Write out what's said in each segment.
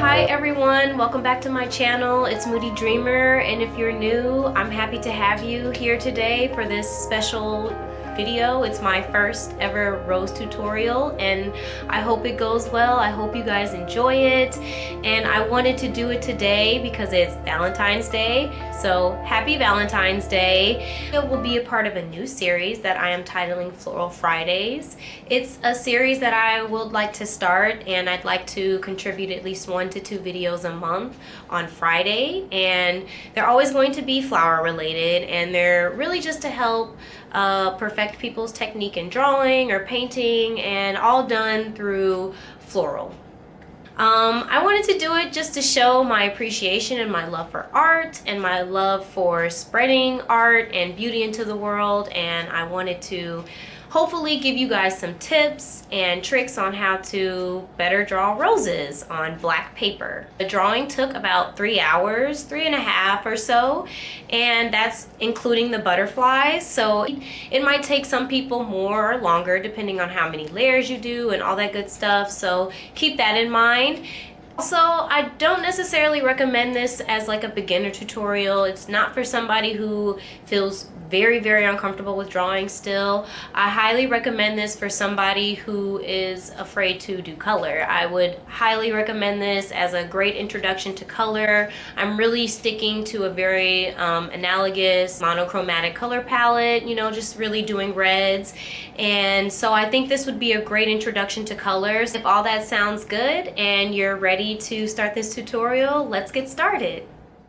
Hi everyone, welcome back to my channel. It's 𝔽𝕝𝕚 and if you're new, I'm happy to have you here today for this special video. It's my first ever rose tutorial and I hope it goes well. I hope you guys enjoy it, and I wanted to do it today because it's Valentine's Day, so happy Valentine's Day. It will be a part of a new series that I am titling Floral Fridays. It's a series that I would like to start, and I'd like to contribute at least 1 to 2 videos a month on Friday, and they're always going to be flower related, and they're really just to help perfect people's technique in drawing or painting, and all done through floral. I wanted to do it just to show my appreciation and my love for art and my love for spreading art and beauty into the world, and I wanted to hopefully give you guys some tips and tricks on how to better draw roses on black paper. The drawing took about 3 hours, 3.5 or so, and that's including the butterflies, so it might take some people more or longer depending on how many layers you do and all that good stuff, so keep that in mind. Also, I don't necessarily recommend this as like a beginner tutorial. It's not for somebody who feels very uncomfortable with drawing still. I highly recommend this for somebody who is afraid to do color. I would highly recommend this as a great introduction to color. I'm really sticking to a very analogous monochromatic color palette, you know, just really doing reds. And so I think this would be a great introduction to colors. If all that sounds good and you're ready to start this tutorial, let's get started.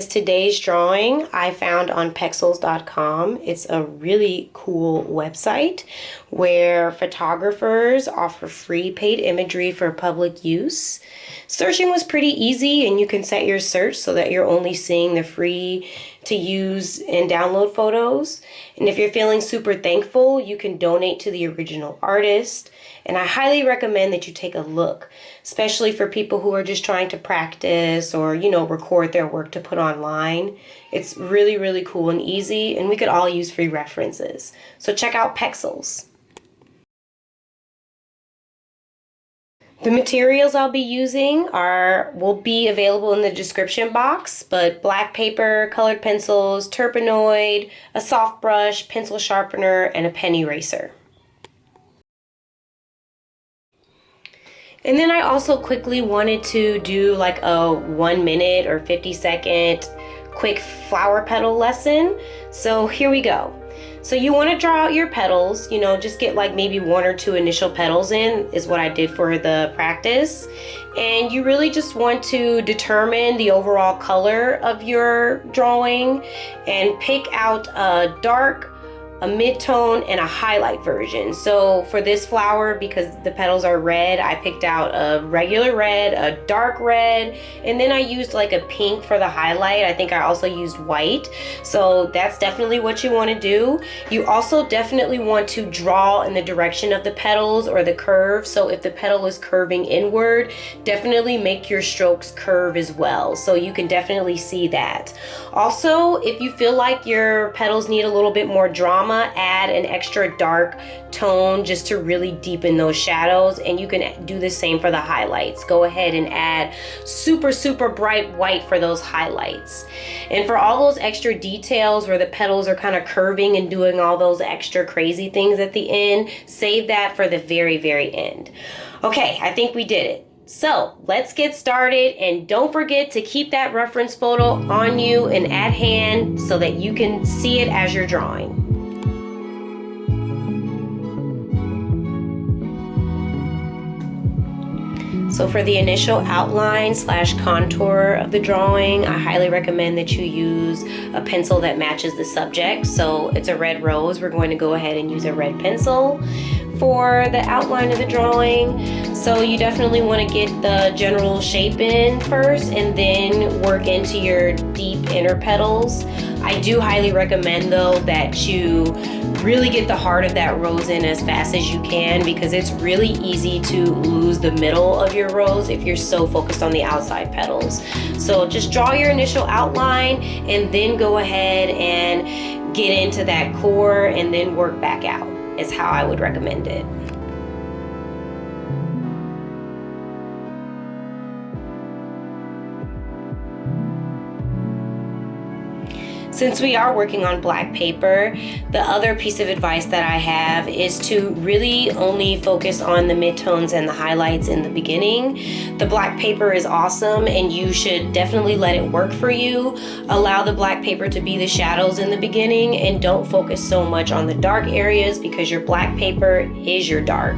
Today's drawing I found on Pexels.com. It's a really cool website where photographers offer free paid imagery for public use. Searching was pretty easy, and you can set your search so that you're only seeing the free to use and download photos. And if you're feeling super thankful, you can donate to the original artist. And I highly recommend that you take a look, especially for people who are just trying to practice or, you know, record their work to put online. It's really cool and easy, and we could all use free references. So check out Pexels. The materials I'll be using will be available in the description box, but black paper, colored pencils, Turpenoid, a soft brush, pencil sharpener, and a pen eraser. And then I also quickly wanted to do like a 1 minute or 50-second quick flower petal lesson. So here we go. So you want to draw out your petals, you know, just get like maybe 1 or 2 initial petals in is what I did for the practice. And you really just want to determine the overall color of your drawing and pick out a dark, a mid-tone, and a highlight version. So for this flower, because the petals are red, I picked out a regular red, a dark red, and then I used like a pink for the highlight. I think I also used white. So that's definitely what you want to do. You also definitely want to draw in the direction of the petals or the curve. So if the petal is curving inward, definitely make your strokes curve as well, so you can definitely see that. Also, if you feel like your petals need a little bit more drama, add an extra dark tone just to really deepen those shadows, and you can do the same for the highlights. Go ahead and add super bright white for those highlights. And for all those extra details where the petals are kind of curving and doing all those extra crazy things at the end, save that for the very end. Okay, I think we did it. So let's get started, and don't forget to keep that reference photo on you and at hand so that you can see it as you're drawing. So for the initial outline / contour of the drawing, I highly recommend that you use a pencil that matches the subject. So it's a red rose. We're going to go ahead and use a red pencil for the outline of the drawing. So you definitely want to get the general shape in first and then work into your deep inner petals. I do highly recommend though that you really get the heart of that rose in as fast as you can, because it's really easy to lose the middle of your rose if you're so focused on the outside petals. So just draw your initial outline and then go ahead and get into that core and then work back out is how I would recommend it. Since we are working on black paper, the other piece of advice that I have is to really only focus on the midtones and the highlights in the beginning. The black paper is awesome and you should definitely let it work for you. Allow the black paper to be the shadows in the beginning and don't focus so much on the dark areas because your black paper is your dark.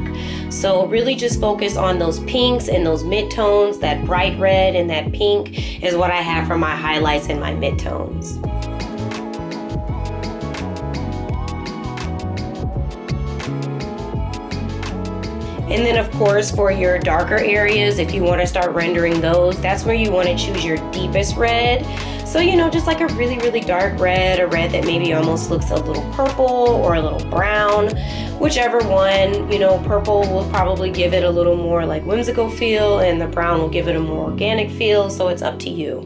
So really just focus on those pinks and those midtones. That bright red and that pink is what I have for my highlights and my midtones. And then of course for your darker areas, if you want to start rendering those, that's where you want to choose your deepest red. So, you know, just like a really, really dark red, a red that maybe almost looks a little purple or a little brown, whichever one. You know, purple will probably give it a little more like whimsical feel and the brown will give it a more organic feel, so it's up to you.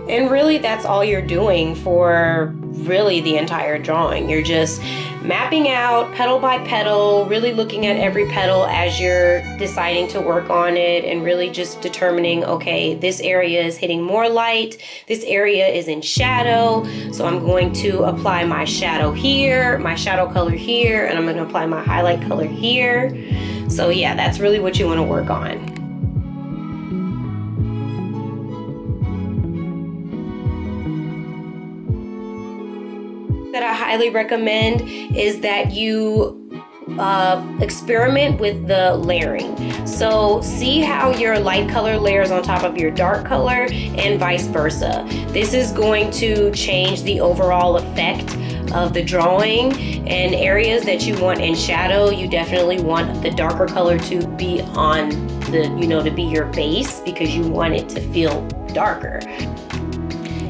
And really that's all you're doing for really the entire drawing. You're just mapping out petal by petal, really looking at every petal as you're deciding to work on it and really just determining, okay, this area is hitting more light, this area is in shadow, so I'm going to apply my shadow here, my shadow color here, and I'm going to apply my highlight color here. So yeah, that's really what you want to work on. That I highly recommend is that you experiment with the layering. So see how your light color layers on top of your dark color and vice versa. This is going to change the overall effect of the drawing. And areas that you want in shadow, you definitely want the darker color to be on the, you know, to be your base because you want it to feel darker.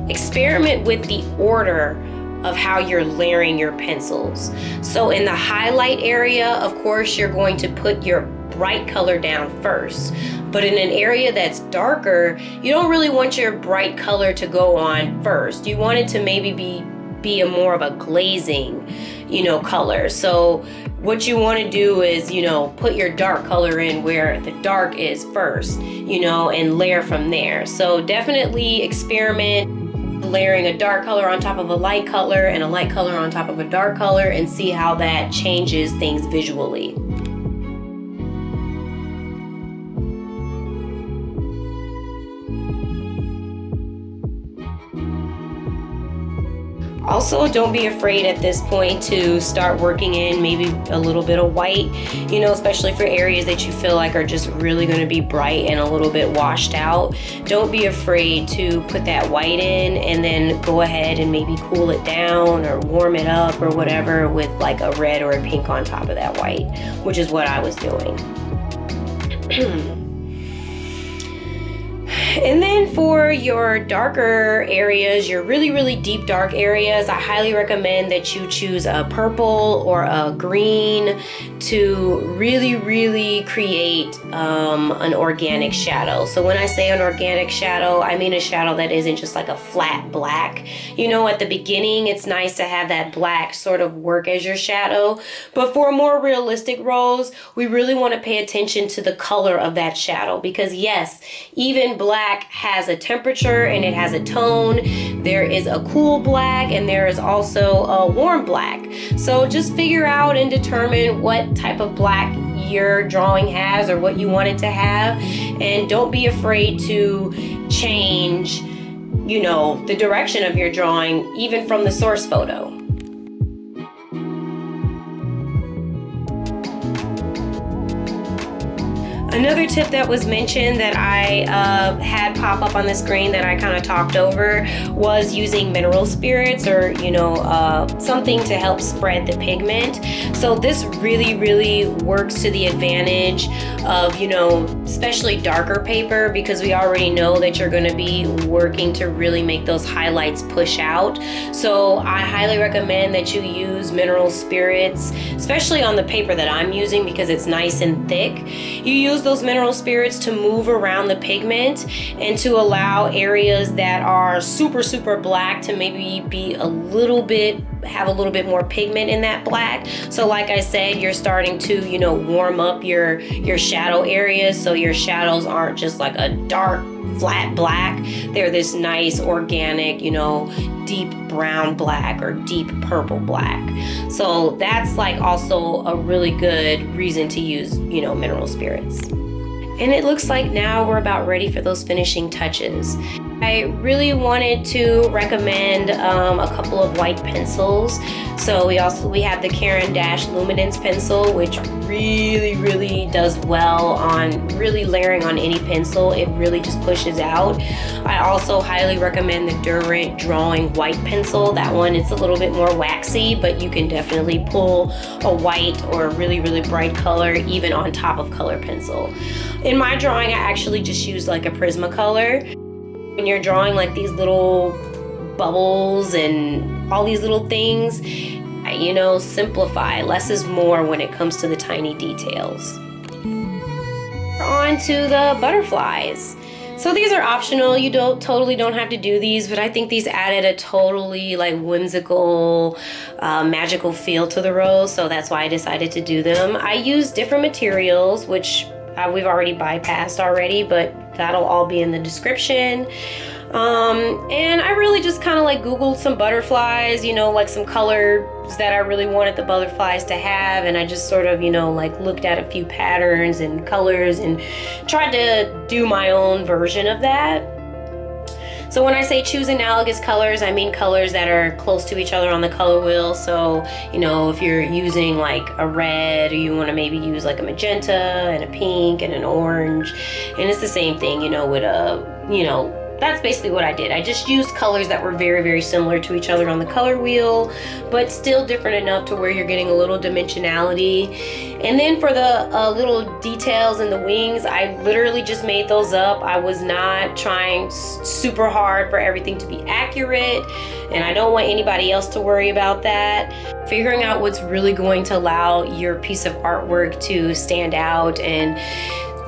Experiment with the order of how you're layering your pencils. So in the highlight area, of course, you're going to put your bright color down first. But in an area that's darker, you don't really want your bright color to go on first. You want it to maybe be a more of a glazing, you know, color. So what you want to do is, you know, put your dark color in where the dark is first, you know, and layer from there. So definitely experiment layering a dark color on top of a light color and a light color on top of a dark color and see how that changes things visually. Also, don't be afraid at this point to start working in maybe a little bit of white, you know, especially for areas that you feel like are just really going to be bright and a little bit washed out. Don't be afraid to put that white in and then go ahead and maybe cool it down or warm it up or whatever with like a red or a pink on top of that white, which is what I was doing. And then for your darker areas, your really, really deep dark areas, I highly recommend that you choose a purple or a green to really, really create an organic shadow. So when I say an organic shadow, I mean a shadow that isn't just like a flat black. You know, at the beginning, it's nice to have that black sort of work as your shadow. But for a more realistic rose, we really want to pay attention to the color of that shadow because yes, even black has a temperature and it has a tone. There is a cool black and there is also a warm black. So just figure out and determine what type of black your drawing has or what you want it to have, and don't be afraid to change, you know, the direction of your drawing even from the source photo. Another tip that was mentioned that I had pop up on the screen that I kind of talked over was using mineral spirits or, you know, something to help spread the pigment. So this really, really works to the advantage of, you know, especially darker paper because we already know that you're going to be working to really make those highlights push out. So I highly recommend that you use mineral spirits, especially on the paper that I'm using because it's nice and thick. You use use those mineral spirits to move around the pigment and to allow areas that are super, super black to maybe be a little bit, have a little bit more pigment in that black. So like I said, you're starting to, you know, warm up your shadow areas, so your shadows aren't just like a dark flat black. They're this nice organic, you know, deep brown black or deep purple black. So that's like also a really good reason to use, you know, mineral spirits. And it looks like now we're about ready for those finishing touches. I really wanted to recommend a couple of white pencils. So we have the 𝔽𝕝𝕚 pencil, which really does well on really layering on any pencil. It really just pushes out. I also highly recommend the 𝔬𝕝 drawing white pencil. That one, it's a little bit more waxy, but you can definitely pull a white or a really bright color even on top of color pencil. In my drawing, I actually just used like a Prismacolor. When you're drawing like these little bubbles and all these little things, you know, simplify. Less is more when it comes to the tiny details. On to the butterflies. So these are optional. You totally don't have to do these, but I think these added a totally like whimsical, magical feel to the rose. So that's why I decided to do them. I used different materials, which we've already bypassed already, but that'll all be in the description. And I really just kind of like Googled some butterflies, you know, like some colors that I really wanted the butterflies to have, and I just sort of, you know, like looked at a few patterns and colors and tried to do my own version of that. So when I say choose analogous colors, I mean colors that are close to each other on the color wheel. So, you know, if you're using like a red, or you want to maybe use like a magenta and a pink and an orange, and it's the same thing, you know, with a, you know, that's basically what I did. I just used colors that were very similar to each other on the color wheel, but still different enough to where you're getting a little dimensionality. And then for the little details in the wings, I literally just made those up. I was not trying super hard for everything to be accurate, and I don't want anybody else to worry about that. Figuring out what's really going to allow your piece of artwork to stand out and,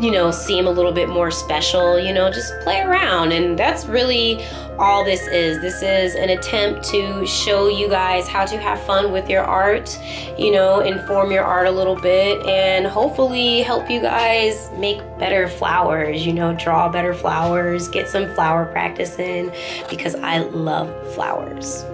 you know, seem a little bit more special, you know, just play around. And that's really all this is. This is an attempt to show you guys how to have fun with your art, you know, inform your art a little bit, and hopefully help you guys make better flowers, you know, draw better flowers, get some flower practice in, because I love flowers.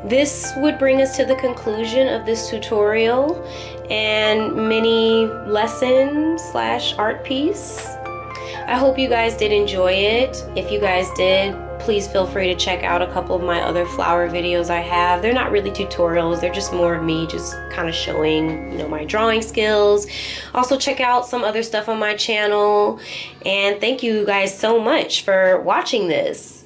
This would bring us to the conclusion of this tutorial and mini lesson / art piece. I hope you guys did enjoy it. If you guys did, please feel free to check out a couple of my other flower videos I have. They're not really tutorials, they're just more of me just kind of showing, you know, my drawing skills. Also check out some other stuff on my channel, and thank you guys so much for watching this.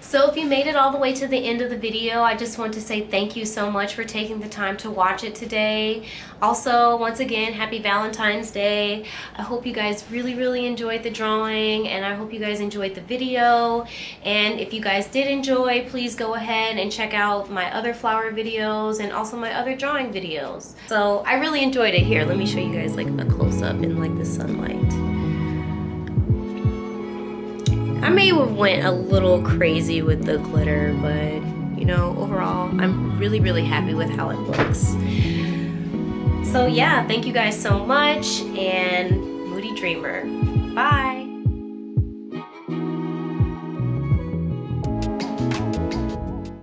So if you made it all the way to the end of the video, I just want to say thank you so much for taking the time to watch it today. Also, once again, happy Valentine's Day. I hope you guys really enjoyed the drawing, and I hope you guys enjoyed the video. And if you guys did enjoy, please go ahead and check out my other flower videos and also my other drawing videos. So I really enjoyed it. Here, let me show you guys like a close-up in like the sunlight. I may have went a little crazy with the glitter, but you know, overall, I'm really happy with how it looks. So yeah, thank you guys so much, and Moody Dreamer. Bye.